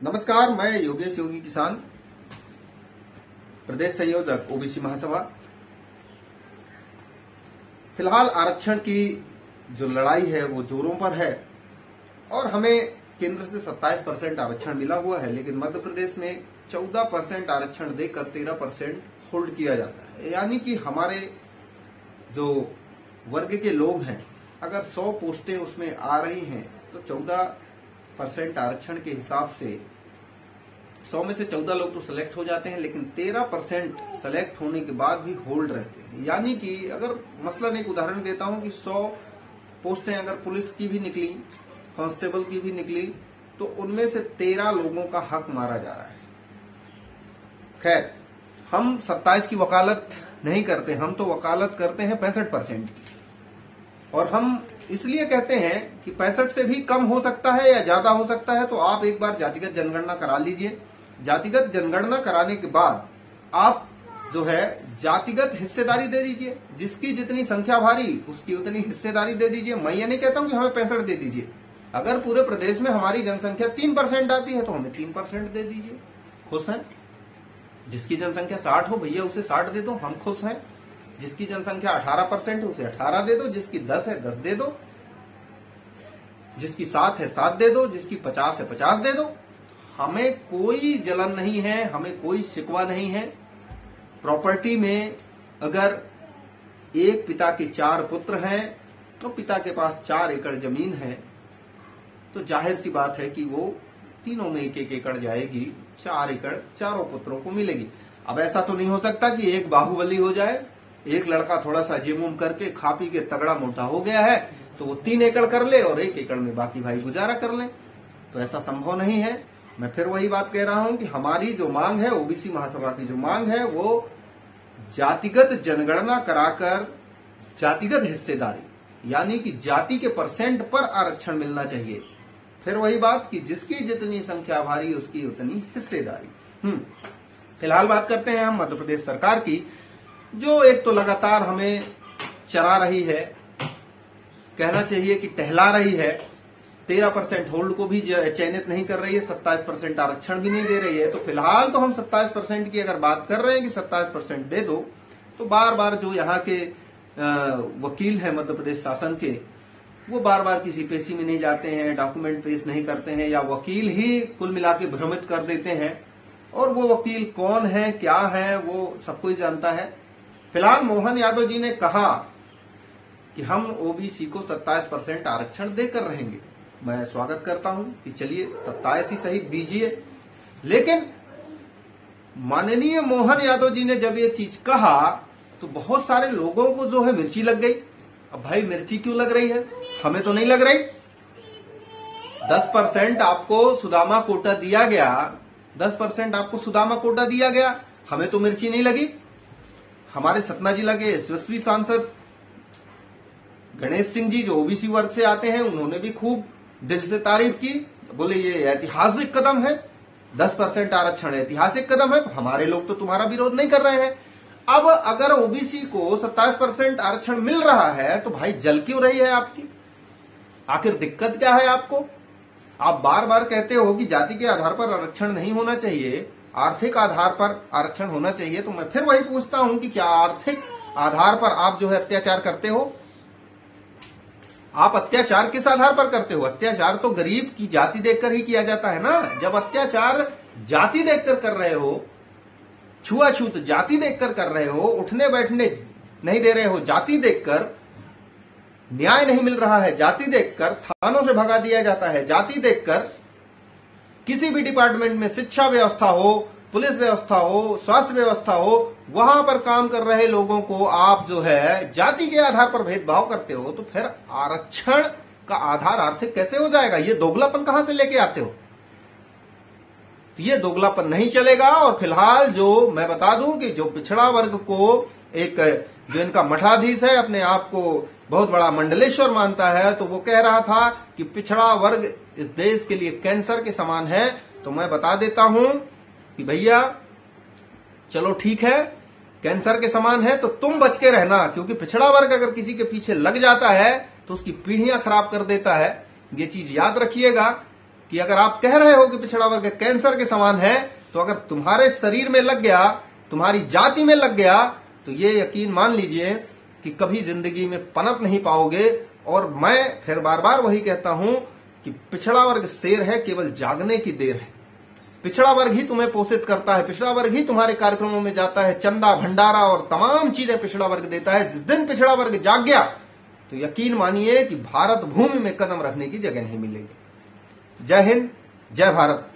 नमस्कार, मैं योगेश योगी किसान, प्रदेश संयोजक ओबीसी महासभा। फिलहाल आरक्षण की जो लड़ाई है वो जोरों पर है और हमें केंद्र से 27% आरक्षण मिला हुआ है, लेकिन मध्य प्रदेश में 14% आरक्षण देकर 13% होल्ड किया जाता है। यानी कि हमारे जो वर्ग के लोग हैं, अगर 100 पोस्टें उसमें आ रही हैं तो 14% आरक्षण के हिसाब से 100 में से 14 लोग तो सिलेक्ट हो जाते हैं, लेकिन 13% सिलेक्ट होने के बाद भी होल्ड रहते हैं। यानी कि अगर मसलन एक उदाहरण देता हूं कि 100 पोस्टें अगर पुलिस की भी निकली, कांस्टेबल की भी निकली, तो उनमें से 13 लोगों का हक मारा जा रहा है। खैर, हम 27 की वकालत नहीं करते, हम तो वकालत करते हैं 65% की। और हम इसलिए कहते हैं कि 65 से भी कम हो सकता है या ज्यादा हो सकता है, तो आप एक बार जातिगत जनगणना करा लीजिए। जातिगत जनगणना कराने के बाद आप जो है जातिगत हिस्सेदारी दे दीजिए। जिसकी जितनी संख्या भारी उसकी उतनी हिस्सेदारी दे दीजिए। मैं ये नहीं कहता हूं कि हमें 65 दे दीजिए। अगर पूरे प्रदेश में हमारी जनसंख्या 3% आती है तो हमें 3% दे दीजिए। खुश हैं? जिसकी जनसंख्या 60 हो भैया उसे 60 दे दो, हम खुश हैं। जिसकी जनसंख्या 18% है उसे 18 दे दो, जिसकी 10 है 10 दे दो, जिसकी 7 है 7 दे दो, जिसकी 50 है 50 दे दो। हमें कोई जलन नहीं है, हमें कोई शिकवा नहीं है। प्रॉपर्टी में अगर एक पिता के 4 पुत्र हैं तो पिता के पास 4 एकड़ जमीन है, तो जाहिर सी बात है कि वो तीनों में 1-1 एकड़ जाएगी, 4 एकड़ चारों पुत्रों को मिलेगी। अब ऐसा तो नहीं हो सकता कि एक बाहुबली हो जाए, एक लड़का थोड़ा सा जिम करके खा पी के तगड़ा मोटा हो गया है तो वो 3 एकड़ कर ले और 1 एकड़ में बाकी भाई गुजारा कर ले। तो ऐसा संभव नहीं है। मैं फिर वही बात कह रहा हूं कि हमारी जो मांग है, ओबीसी महासभा की जो मांग है, वो जातिगत जनगणना कराकर जातिगत हिस्सेदारी, यानी कि जाति के परसेंट पर आरक्षण मिलना चाहिए। फिर वही बात कि जिसकी जितनी संख्या भारी उसकी उतनी हिस्सेदारी। फिलहाल बात करते हैं हम मध्य प्रदेश सरकार की, जो एक तो लगातार हमें चरा रही है, कहना चाहिए कि टहला रही है। 13% होल्ड को भी चयनित नहीं कर रही है, 27% आरक्षण भी नहीं दे रही है। तो फिलहाल तो हम 27% की अगर बात कर रहे हैं कि 27% दे दो, तो बार बार जो यहाँ के वकील हैं मध्य प्रदेश शासन के, वो बार बार किसी पेशी में नहीं जाते हैं, डॉक्यूमेंट पेश नहीं करते हैं, या वकील ही कुल मिला के भ्रमित कर देते हैं। और वो वकील कौन है, क्या है, वो सब कोई जानता है। फिलहाल मोहन यादव जी ने कहा कि हम ओबीसी को 27% आरक्षण देकर रहेंगे। मैं स्वागत करता हूं कि चलिए 27 ही सही दीजिए, लेकिन माननीय मोहन यादव जी ने जब ये चीज कहा तो बहुत सारे लोगों को जो है मिर्ची लग गई। अब भाई मिर्ची क्यों लग रही है? हमें तो नहीं लग रही। 10% आपको सुदामा कोटा दिया गया, 10% आपको सुदामा कोटा दिया गया, हमें तो मिर्ची नहीं लगी। हमारे सतना जिला के यशस्वी सांसद गणेश सिंह जी, जो ओबीसी वर्ग से आते हैं, उन्होंने भी खूब दिल से तारीफ की, बोले ये ऐतिहासिक कदम है, 10% आरक्षण ऐतिहासिक कदम है। तो हमारे लोग तो तुम्हारा विरोध नहीं कर रहे हैं। अब अगर ओबीसी को 27% आरक्षण मिल रहा है तो भाई जल क्यों रही है आपकी? आखिर दिक्कत क्या है आपको? आप बार बार कहते हो कि जाति के आधार पर आरक्षण नहीं होना चाहिए, आर्थिक आधार पर आरक्षण होना चाहिए। तो मैं फिर वही पूछता हूं कि क्या आर्थिक आधार पर आप जो है अत्याचार करते हो? आप अत्याचार किस आधार पर करते हो? अत्याचार तो गरीब की जाति देखकर ही किया जाता है ना। जब अत्याचार जाति देखकर कर रहे हो, छुआछूत जाति देखकर कर रहे हो, उठने बैठने नहीं दे रहे हो जाति देखकर, न्याय नहीं मिल रहा है जाति देखकर, थानों से भगा दिया जाता है जाति देखकर, किसी भी डिपार्टमेंट में शिक्षा व्यवस्था हो, पुलिस व्यवस्था हो, स्वास्थ्य व्यवस्था हो, वहां पर काम कर रहे लोगों को आप जो है जाति के आधार पर भेदभाव करते हो, तो फिर आरक्षण का आधार आर्थिक कैसे हो जाएगा? ये दोगलापन कहां से लेके आते हो? तो ये दोगलापन नहीं चलेगा। और फिलहाल जो मैं बता दूं कि जो पिछड़ा वर्ग को एक जो इनका मठाधीश है, अपने आप को बहुत बड़ा मंडलेश्वर मानता है, तो वो कह रहा था कि पिछड़ा वर्ग इस देश के लिए कैंसर के समान है। तो मैं बता देता हूं कि भैया चलो ठीक है, कैंसर के समान है तो तुम बच के रहना, क्योंकि पिछड़ा वर्ग अगर किसी के पीछे लग जाता है तो उसकी पीढ़ियां खराब कर देता है। ये चीज याद रखिएगा। कि अगर आप कह रहे हो कि पिछड़ा वर्ग कैंसर के समान है, तो अगर तुम्हारे शरीर में लग गया, तुम्हारी जाति में लग गया, तो ये यकीन मान लीजिए कि कभी जिंदगी में पनप नहीं पाओगे। और मैं फिर बार बार वही कहता हूं कि पिछड़ा वर्ग शेर है, केवल जागने की देर है। पिछड़ा वर्ग ही तुम्हें पोषित करता है, पिछड़ा वर्ग ही तुम्हारे कार्यक्रमों में जाता है, चंदा भंडारा और तमाम चीजें पिछड़ा वर्ग देता है। जिस दिन पिछड़ा वर्ग जाग गया तो यकीन मानिए कि भारत भूमि में कदम रखने की जगह नहीं मिलेगी। जय हिंद, जय भारत।